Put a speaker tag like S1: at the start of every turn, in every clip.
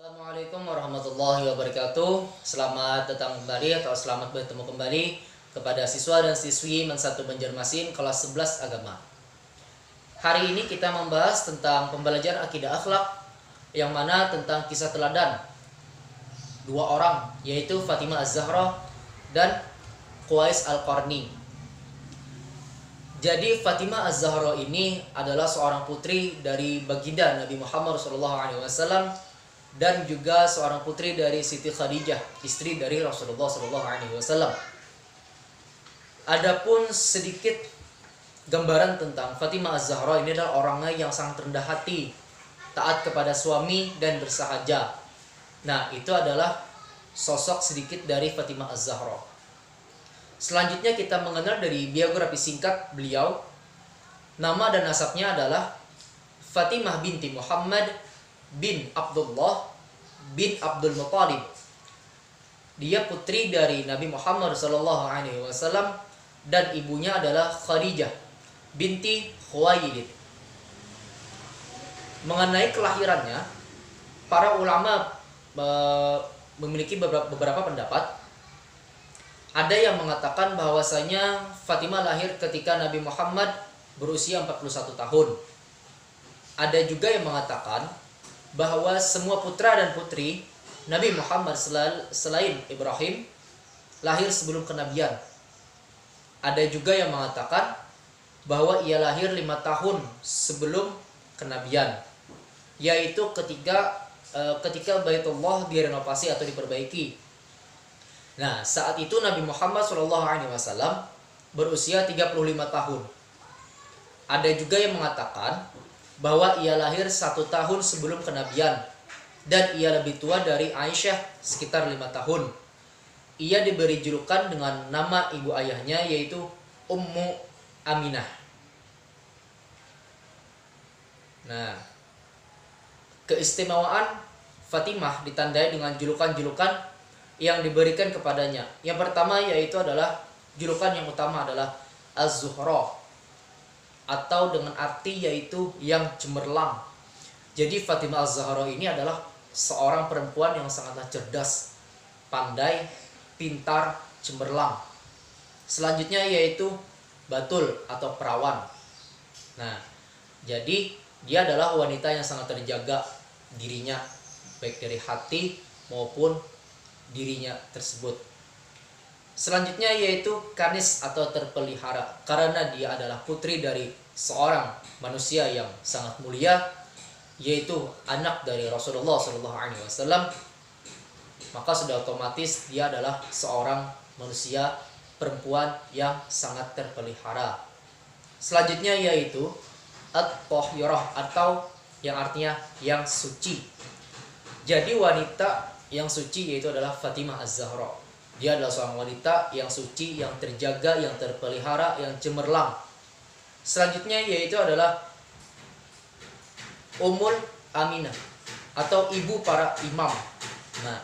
S1: Assalamualaikum warahmatullahi wabarakatuh. Selamat datang kembali atau selamat bertemu kembali kepada siswa dan siswi Men1 Banjarmasin kelas 11 agama. Hari ini kita membahas tentang pembelajaran akidah akhlak, yang mana tentang kisah teladan dua orang, yaitu Fatimah Az-Zahra dan Qais Al-Qarni. Jadi Fatimah Az-Zahra ini adalah seorang putri dari baginda Nabi Muhammad SAW dan juga seorang putri dari Siti Khadijah, istri dari Rasulullah SAW. Adapun sedikit gambaran tentang Fatimah Az-Zahra, ini adalah orangnya yang sangat rendah hati, taat kepada suami dan bersahaja. Nah, itu adalah sosok sedikit dari Fatimah Az-Zahra. Selanjutnya kita mengenal dari biografi singkat beliau. Nama dan nasabnya adalah Fatimah binti Muhammad bin Abdullah bin Abdul Muttalib. Dia putri dari Nabi Muhammad SAW dan ibunya adalah Khadijah binti Khuwailid. Mengenai kelahirannya, para ulama memiliki beberapa pendapat. Ada yang mengatakan bahwasanya Fatimah lahir ketika Nabi Muhammad berusia 41 tahun. Ada juga yang mengatakan bahwa semua putra dan putri Nabi Muhammad selain Ibrahim lahir sebelum kenabian. Ada juga yang mengatakan bahwa ia lahir 5 tahun sebelum kenabian, yaitu ketika Baitullah direnovasi atau diperbaiki. Nah, saat itu Nabi Muhammad SAW berusia 35 tahun. Ada juga yang mengatakan bahwa ia lahir 1 tahun sebelum kenabian dan ia lebih tua dari Aisyah sekitar 5 tahun. Ia diberi julukan dengan nama ibu ayahnya, yaitu Ummu Aminah. Nah, keistimewaan Fatimah ditandai dengan julukan-julukan yang diberikan kepadanya. Yang pertama yaitu adalah julukan yang utama adalah Az-Zuhra, atau dengan arti yaitu yang cemerlang. Jadi Fatimah Az-Zahra ini adalah seorang perempuan yang sangatlah cerdas, pandai, pintar, cemerlang. Selanjutnya yaitu Batul atau perawan. Nah, jadi dia adalah wanita yang sangat terjaga dirinya, baik dari hati maupun dirinya tersebut. Selanjutnya yaitu Kanis atau terpelihara, karena dia adalah putri dari seorang manusia yang sangat mulia, yaitu anak dari Rasulullah SAW. Maka sudah otomatis dia adalah seorang manusia perempuan yang sangat terpelihara. Selanjutnya yaitu At-Tahirah, atau yang artinya yang suci. Jadi wanita yang suci yaitu adalah Fatimah Az-Zahra. Dia adalah seorang wanita yang suci, yang terjaga, yang terpelihara, yang cemerlang. Selanjutnya yaitu adalah Ummul Aminah atau ibu para imam. Nah,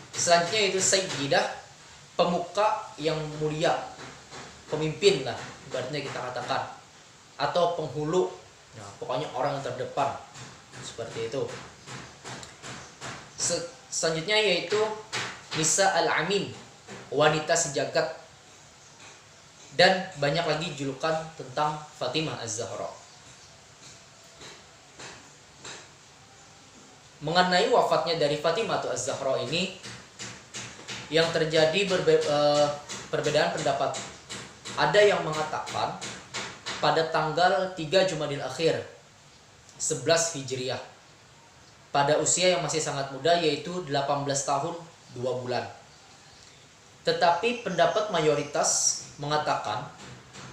S1: selanjutnya yaitu Sayyidah, pemuka yang mulia, pemimpin lah ibaratnya kita katakan, atau penghulu. Nah, pokoknya orang yang terdepan, seperti itu. Selanjutnya yaitu Nisa Al-Amin, wanita sejagat, dan banyak lagi julukan tentang Fatimah Az-Zahra. Mengenai wafatnya dari Fatimah Az-Zahra ini, yang terjadi perbedaan pendapat. Ada yang mengatakan pada tanggal 3 Jumadil Akhir 11 Hijriah, pada usia yang masih sangat muda, yaitu 18 tahun 2 bulan. Tetapi pendapat mayoritas mengatakan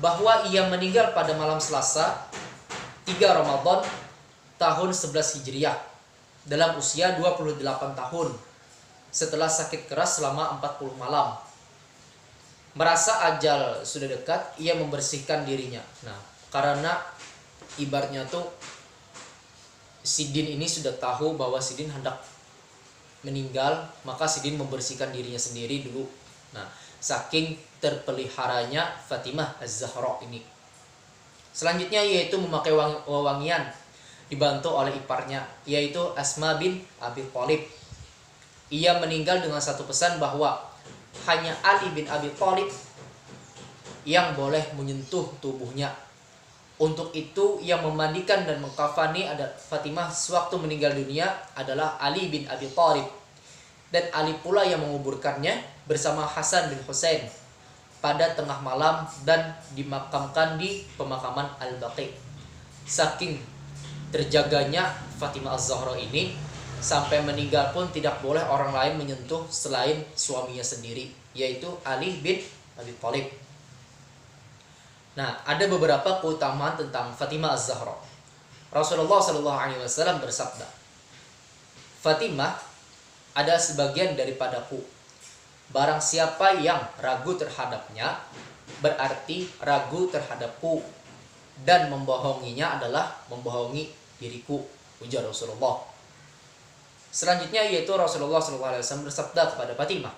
S1: bahwa ia meninggal pada malam Selasa 3 Ramadan tahun 11 Hijriah dalam usia 28 tahun setelah sakit keras selama 40 malam. Merasa ajal sudah dekat, ia membersihkan dirinya. Nah, karena ibaratnya tuh Sidin ini sudah tahu bahwa Sidin hendak meninggal, maka Sidin membersihkan dirinya sendiri dulu. Nah, saking terpeliharanya Fatimah Az-Zahra ini. Selanjutnya yaitu memakai wewangian, dibantu oleh iparnya, yaitu Asma bin Abi Thalib. ia meninggal dengan satu pesan bahwa hanya Ali bin Abi Thalib yang boleh menyentuh tubuhnya. Untuk itu yang memandikan dan mengkafani ada Fatimah sewaktu meninggal dunia adalah Ali bin Abi Thalib, dan Ali pula yang menguburkannya bersama Hasan bin Husain pada tengah malam dan dimakamkan di pemakaman Al-Baqi. Saking terjaganya Fatimah Az-Zahra ini, sampai meninggal pun tidak boleh orang lain menyentuh selain suaminya sendiri, yaitu Ali bin Abi Thalib. Nah, ada beberapa keutamaan tentang Fatimah Az-Zahra. Rasulullah SAW bersabda, Fatimah ada sebagian daripadaku. Barang siapa yang ragu terhadapnya, berarti ragu terhadapku, dan membohonginya adalah membohongi diriku, ujar Rasulullah. Selanjutnya yaitu Rasulullah SAW bersabda kepada Fatimah,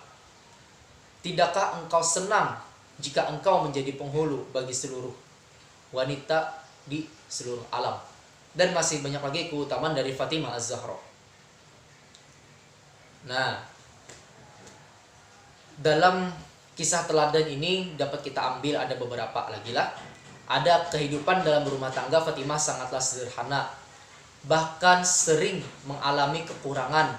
S1: tidakkah engkau senang jika engkau menjadi penghulu bagi seluruh wanita di seluruh alam? Dan masih banyak lagi keutamaan dari Fatimah Az-Zahra. Nah, dalam kisah teladan ini dapat kita ambil ada beberapa lagi lah. Ada kehidupan dalam rumah tangga Fatimah sangatlah sederhana, bahkan sering mengalami kekurangan,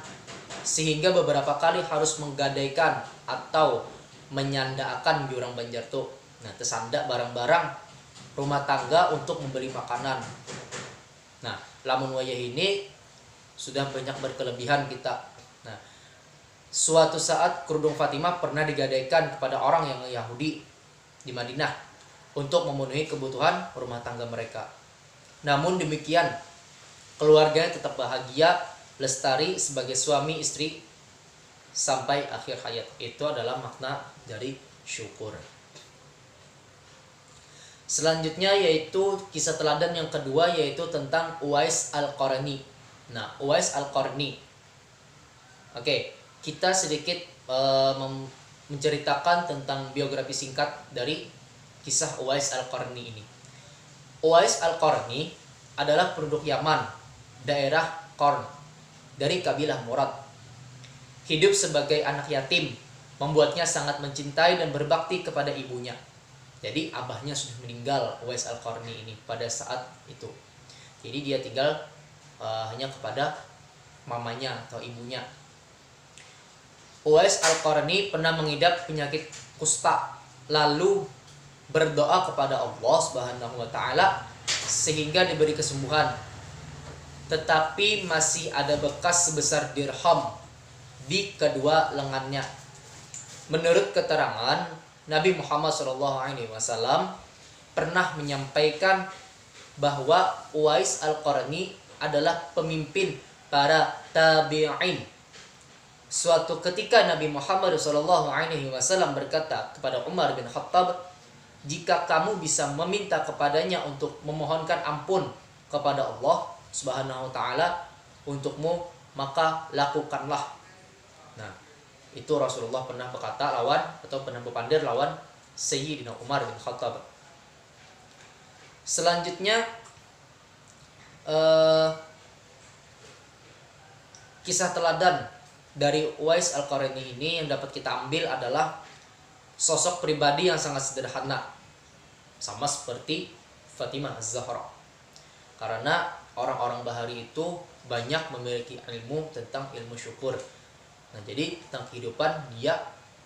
S1: sehingga beberapa kali harus menggadaikan atau menyandakan jurang Banjarto. Nah, tersandak barang-barang rumah tangga untuk membeli makanan. Nah, lamun wayah ini sudah banyak berkelebihan kita. Nah, suatu saat kerudung Fatimah pernah digadaikan kepada orang yang Yahudi di Madinah untuk memenuhi kebutuhan rumah tangga mereka. Namun demikian, keluarganya tetap bahagia, lestari sebagai suami istri sampai akhir hayat. Itu adalah makna dari syukur. Selanjutnya yaitu kisah teladan yang kedua, yaitu tentang Uwais Al-Qarni. Nah, Uwais Al-Qarni, oke, kita sedikit menceritakan tentang biografi singkat dari kisah Uwais Al-Qarni ini. Uwais Al-Qarni adalah penduduk Yaman, daerah Qarn, dari kabilah Murad. Hidup sebagai anak yatim membuatnya sangat mencintai dan berbakti kepada ibunya. Jadi abahnya sudah meninggal, Uwais Al-Qarni ini, pada saat itu. Jadi dia tinggal hanya kepada mamanya atau ibunya. Uwais Al-Qarni pernah mengidap penyakit kusta, lalu berdoa kepada Allah Subhanahu wa taala sehingga diberi kesembuhan. Tetapi masih ada bekas sebesar dirham di kedua lengannya. Menurut keterangan, Nabi Muhammad SAW pernah menyampaikan bahwa Uwais Al-Qarni adalah pemimpin para tabi'in. Suatu ketika Nabi Muhammad SAW berkata kepada Umar bin Khattab, jika kamu bisa meminta kepadanya untuk memohonkan ampun kepada Allah Subhanahu wa taala untukmu, maka lakukanlah. Nah, itu Rasulullah pernah berkata lawan atau pernah berpandir lawan Sayyidina Umar bin Khattab. Selanjutnya kisah teladan dari Uwais Al-Qarni ini yang dapat kita ambil adalah sosok pribadi yang sangat sederhana, sama seperti Fatimah Az-Zahra. Karena orang-orang bahari itu banyak memiliki ilmu tentang ilmu syukur. Nah, jadi tentang kehidupan dia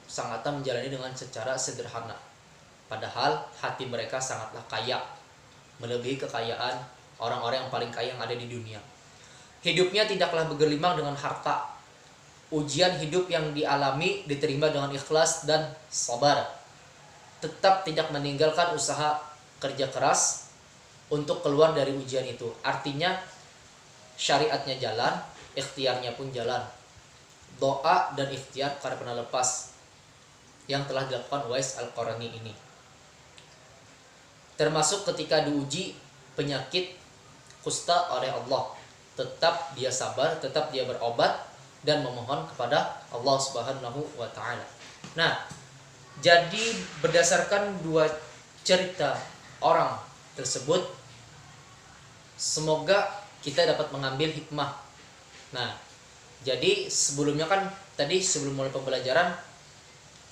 S1: sangatlah menjalani dengan secara sederhana. Padahal hati mereka sangatlah kaya, melebihi kekayaan orang-orang yang paling kaya yang ada di dunia. Hidupnya tidaklah bergelimang dengan harta. Ujian hidup yang dialami diterima dengan ikhlas dan sabar. Tetap tidak meninggalkan usaha kerja keras untuk keluar dari ujian itu. Artinya syariatnya jalan, ikhtiarnya pun jalan. Doa dan ikhtiar karena pernah lepas yang telah dilakukan Uwais Al-Qarni ini. Termasuk ketika diuji penyakit kusta oleh Allah, tetap dia sabar, tetap dia berobat dan memohon kepada Allah Subhanahu wa taala. Nah, jadi berdasarkan dua cerita orang tersebut, semoga kita dapat mengambil hikmah. Nah, jadi sebelumnya kan tadi sebelum mulai pembelajaran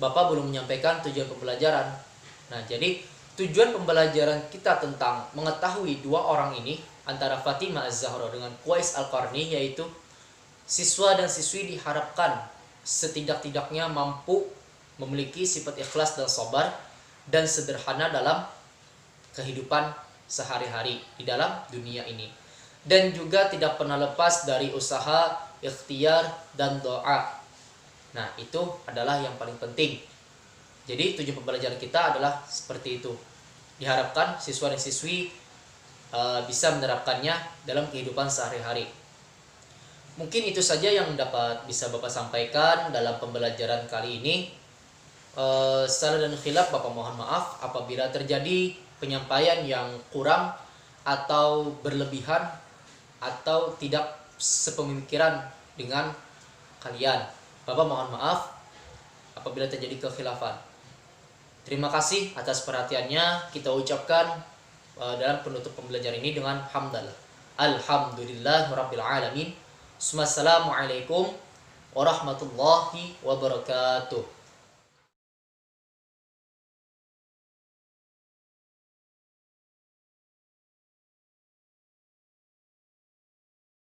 S1: Bapak belum menyampaikan tujuan pembelajaran. Nah, jadi tujuan pembelajaran kita tentang mengetahui dua orang ini antara Fatimah Az-Zahra dengan Qais Al-Qarni, yaitu siswa dan siswi diharapkan setidak-tidaknya mampu memiliki sifat ikhlas dan sabar dan sederhana dalam kehidupan sehari-hari di dalam dunia ini, dan juga tidak pernah lepas dari usaha, ikhtiar, dan doa. Nah, itu adalah yang paling penting. Jadi tujuan pembelajaran kita adalah seperti itu. Diharapkan siswa dan siswi bisa menerapkannya dalam kehidupan sehari-hari. Mungkin itu saja yang dapat bisa Bapak sampaikan dalam pembelajaran kali ini. Salah dan khilaf Bapak mohon maaf apabila terjadi penyampaian yang kurang atau berlebihan atau tidak sepemikiran dengan kalian. Bapak mohon maaf apabila terjadi kekhilafan. Terima kasih atas perhatiannya. Kita ucapkan dalam penutup pembelajaran ini dengan hamdalah. Alhamdulillahirabbil alamin. Wassalamualaikum warahmatullahi wabarakatuh.